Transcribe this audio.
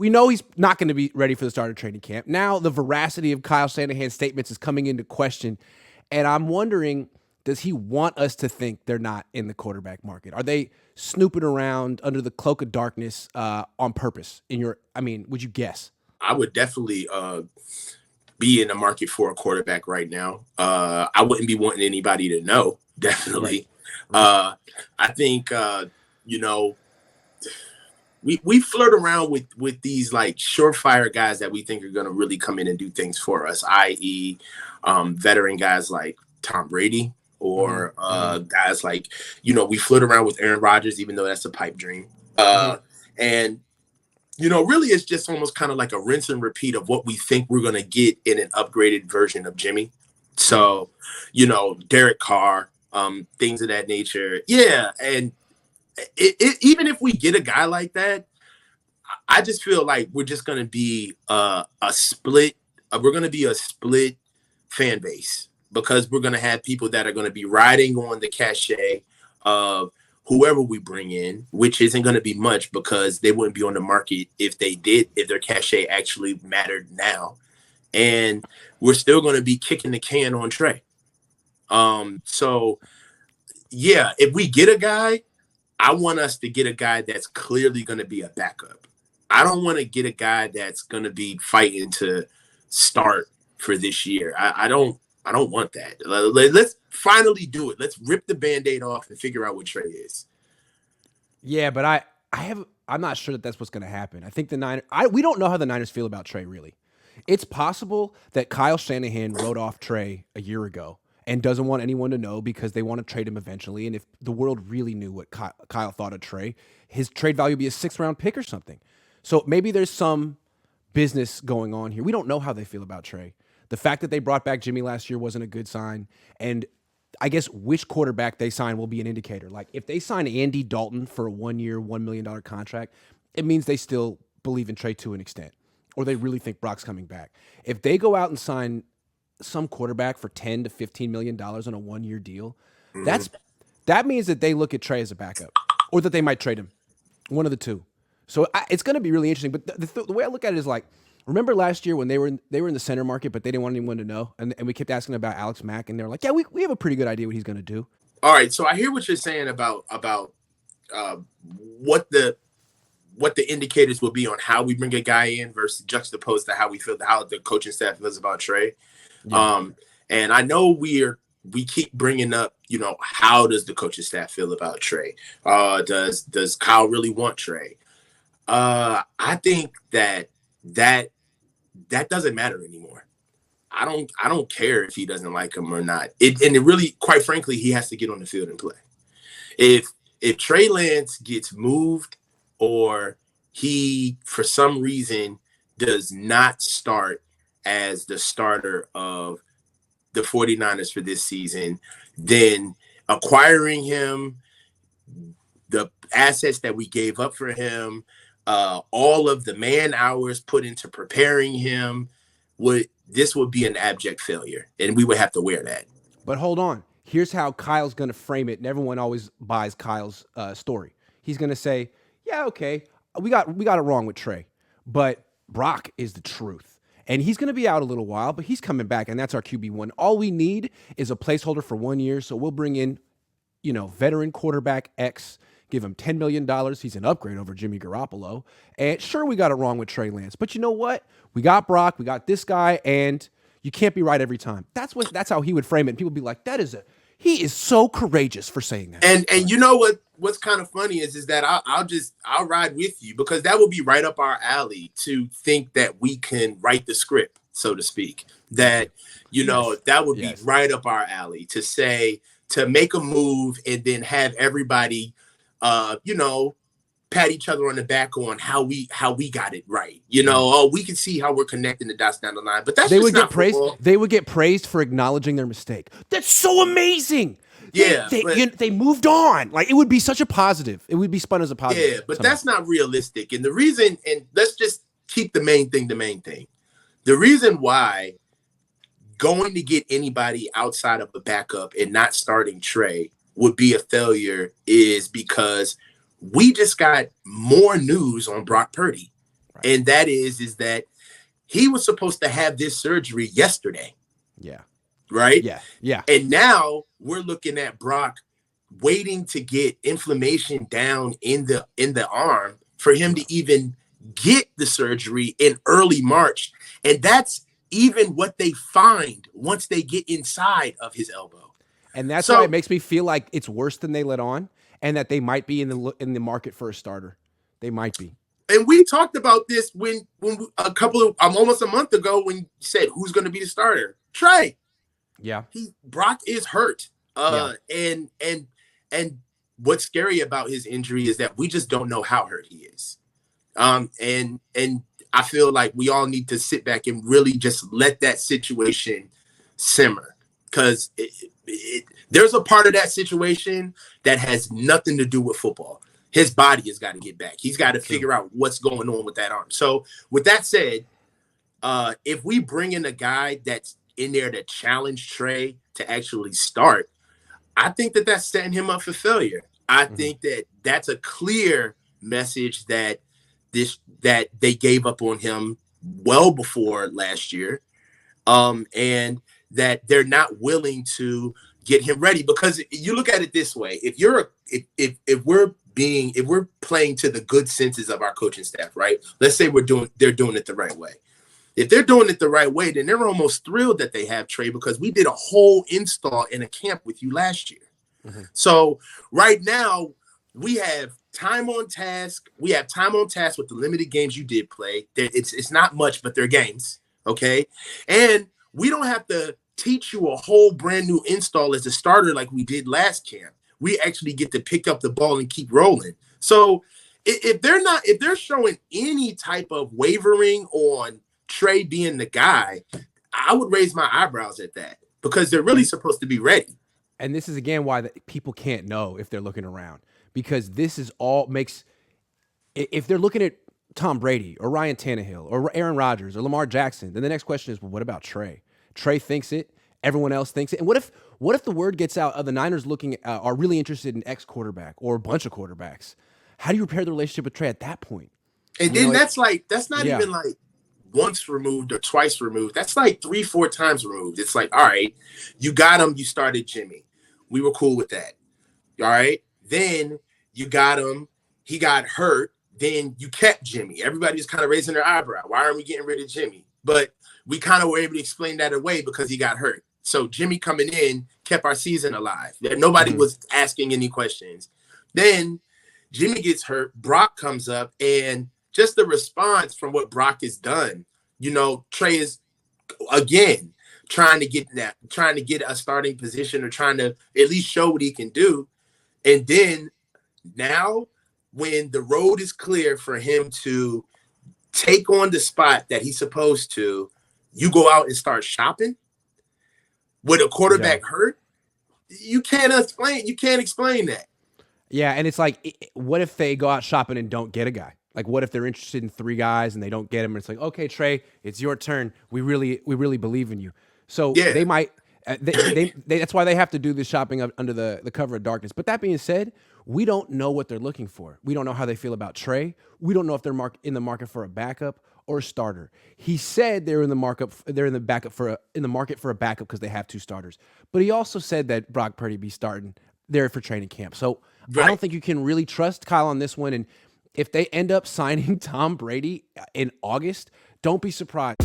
we know he's not going to be ready for the start of training camp. Now the veracity of Kyle Shanahan's statements is coming into question, and I'm wondering, does he want us to think they're not in the quarterback market? Are they snooping around under the cloak of darkness on purpose? Would you guess? I would definitely be in the market for a quarterback right now. I wouldn't be wanting anybody to know, definitely. Right. I think, we flirt around with these like surefire guys that we think are going to really come in and do things for us, i.e. Veteran guys like Tom Brady or guys like, we flirt around with Aaron Rodgers, even though that's a pipe dream. And, really it's just almost kind of like a rinse and repeat of what we think we're going to get in an upgraded version of Jimmy. So, Derek Carr, things of that nature. Yeah. And even if we get a guy like that, I just feel like we're just going to be a split. We're going to be a split fan base because we're going to have people that are going to be riding on the cachet of whoever we bring in, which isn't going to be much because they wouldn't be on the market if their cachet actually mattered now. And we're still going to be kicking the can on Trey. So yeah, if we get a guy, I want us to get a guy that's clearly going to be a backup. I don't want to get a guy that's going to be fighting to start for this year. I don't want that. Let's finally do it. Let's rip the Band-Aid off and figure out what Trey is. Yeah, but I'm not sure that that's what's going to happen. I think the Niners. We don't know how the Niners feel about Trey, really. It's possible that Kyle Shanahan wrote off Trey a year ago and doesn't want anyone to know because they want to trade him eventually. And if the world really knew what Kyle thought of Trey, his trade value would be a 6th-round pick or something. So maybe there's some business going on here. We don't know how they feel about Trey. The fact that they brought back Jimmy last year wasn't a good sign. And I guess which quarterback they sign will be an indicator. Like if they sign Andy Dalton for a 1-year, $1 million contract, it means they still believe in Trey to an extent, or they really think Brock's coming back. If they go out and sign some quarterback for $10 to $15 million on a 1-year deal, that means that they look at Trey as a backup, or that they might trade him. One of the two. So it's going to be really interesting. But the way I look at it is like, remember last year when they were in the center market, but they didn't want anyone to know, and we kept asking about Alex Mack, and they were like, "Yeah, we have a pretty good idea what he's going to do." All right, so I hear what you're saying about what the indicators will be on how we bring a guy in versus juxtaposed to how the coaching staff feels about Trey. Yeah. And I know we keep bringing up, how does the coaching staff feel about Trey? Does Kyle really want Trey? I think that doesn't matter anymore. I don't care if he doesn't like him or not. It really, quite frankly, he has to get on the field and play. If Trey Lance gets moved or he, for some reason, does not start as the starter of the 49ers for this season, then acquiring him, the assets that we gave up for him, all of the man hours put into preparing him, this would be an abject failure, and we would have to wear that. But hold on. Here's how Kyle's going to frame it, and everyone always buys Kyle's story. He's going to say, yeah, okay, we got it wrong with Trey, but Brock is the truth. And he's going to be out a little while, but he's coming back, and that's our QB1. All we need is a placeholder for 1 year, so we'll bring in, veteran quarterback X, give him $10 million. He's an upgrade over Jimmy Garoppolo. And sure, we got it wrong with Trey Lance, but you know what? We got Brock, we got this guy, and you can't be right every time. That's how he would frame it. And people would be like, he is so courageous for saying that. And you know what's kind of funny is that I'll ride with you, because that would be right up our alley to think that we can write the script, so to speak. That, that would be right up our alley to say, to make a move and then have everybody, pat each other on the back on how we got it right. We can see how we're connecting the dots down the line. But they would get praised. They would get praised for acknowledging their mistake. That's so amazing. Yeah, they moved on. Like, it would be such a positive. It would be spun as a positive. Yeah, but that's not realistic. And the reason, and let's just keep the main thing. The reason why going to get anybody outside of a backup and not starting Trey would be a failure is because we just got more news on Brock Purdy. And that is that he was supposed to have this surgery yesterday. Yeah. Right? Yeah. Yeah. And now we're looking at Brock waiting to get inflammation down in the arm for him to even get the surgery in early March. And that's even what they find once they get inside of his elbow. And that's why it makes me feel like it's worse than they let on, and that they might be in the market for a starter. They might be. And we talked about this when almost a month ago when you said who's going to be the starter. Trey. Yeah. Brock is hurt. And what's scary about his injury is that we just don't know how hurt he is. And I feel like we all need to sit back and really just let that situation simmer, because there's a part of that situation that has nothing to do with football. His body has got to get back. He's got to figure out what's going on with that arm. So with that said, if we bring in a guy that's in there to challenge Trey to actually start, I think that that's setting him up for failure. I think that that's a clear message that they gave up on him well before last year, and that they're not willing to get him ready. Because you look at it this way: if we're playing to the good senses of our coaching staff, right? Let's say they're doing it the right way. If they're doing it the right way, then they're almost thrilled that they have Trey, because we did a whole install in a camp with you last year. So right now we have time on task. We have time on task with the limited games you did play. It's not much, but they're games. Okay. And we don't have to teach you a whole brand new install as a starter like we did last camp. We actually get to pick up the ball and keep rolling. So if they're showing any type of wavering on Trey being the guy, I would raise my eyebrows at that, because they're really supposed to be ready. And this is again why people can't know if they're looking around, because this is all makes, if they're looking at Tom Brady or Ryan Tannehill or Aaron Rodgers or Lamar Jackson, then the next question is, well, what about Trey? Trey thinks it. Everyone else thinks it. And what if the word gets out of the Niners are really interested in X quarterback or a bunch of quarterbacks? How do you repair the relationship with Trey at that point? And then that's not even like once removed or twice removed. That's like 3-4 times removed. It's like, all right, you got him. You started Jimmy. We were cool with that. All right. Then you got him. He got hurt. Then you kept Jimmy. Everybody's kind of raising their eyebrow. Why aren't we getting rid of Jimmy? But we kind of were able to explain that away because he got hurt. So Jimmy coming in kept our season alive. Nobody was asking any questions. Then Jimmy gets hurt. Brock comes up, and just the response from what Brock has done, Trey is again trying to get a starting position, or trying to at least show what he can do. And then now, when the road is clear for him to take on the spot that he's supposed to, you go out and start shopping with a quarterback hurt. You can't explain that. Yeah, and it's like, what if they go out shopping and don't get a guy? Like, what if they're interested in 3 guys and they don't get him? And it's like, okay, Trey, it's your turn. We really believe in you. So they might. That's why they have to do this shopping under the cover of darkness. But that being said, we don't know what they're looking for. We don't know how they feel about Trey. We don't know if they're in the market for a backup or a starter. He said they're in the market for a backup because they have 2 starters. But he also said that Brock Purdy be starting there for training camp. So I don't think you can really trust Kyle on this one. And if they end up signing Tom Brady in August, don't be surprised.